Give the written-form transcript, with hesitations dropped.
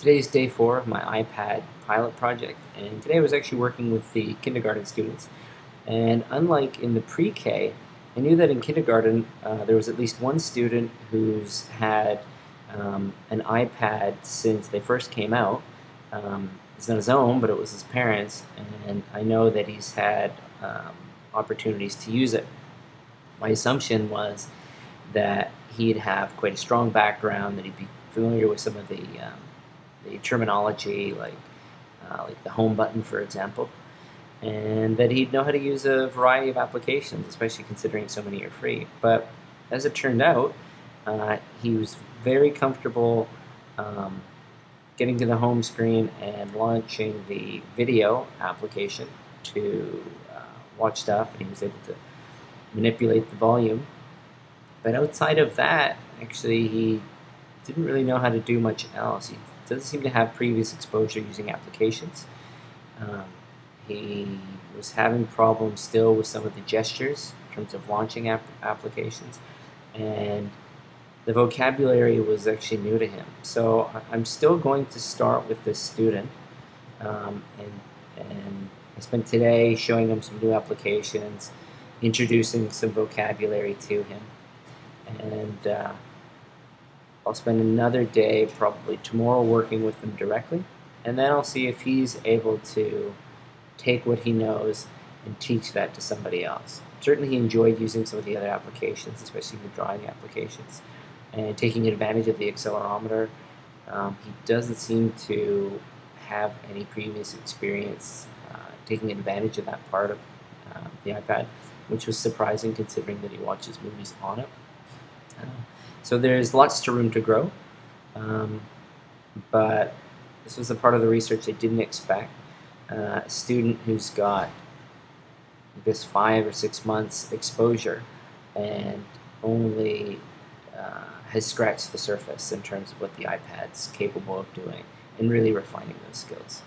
Today's day 4 of my iPad pilot project, and today I was actually working with the kindergarten students. And unlike in the pre-K, I knew that in kindergarten there was at least one student who's had an iPad since they first came out. It's not his own, but it was his parents, and I know that he's had opportunities to use it. My assumption was that he'd have quite a strong background, that he'd be familiar with some of the terminology, like the home button, for example, and that he'd know how to use a variety of applications, especially considering so many are free. But as it turned out, he was very comfortable getting to the home screen and launching the video application to watch stuff, and he was able to manipulate the volume. But outside of that, actually, he didn't really know how to do much else. He doesn't seem to have previous exposure using applications. He was having problems still with some of the gestures in terms of launching applications, and the vocabulary was actually new to him. So I'm still going to start with this student, and I spent today showing him some new applications, introducing some vocabulary to him, and I'll spend another day, probably tomorrow, working with him directly, and then I'll see if he's able to take what he knows and teach that to somebody else. Certainly he enjoyed using some of the other applications, especially the drawing applications, and taking advantage of the accelerometer. He doesn't seem to have any previous experience taking advantage of that part of the iPad, which was surprising considering that he watches movies on it. So there's lots of room to grow, but this was a part of the research I didn't expect. A student who's got, I guess, 5 or 6 months exposure and only has scratched the surface in terms of what the iPad's capable of doing and really refining those skills.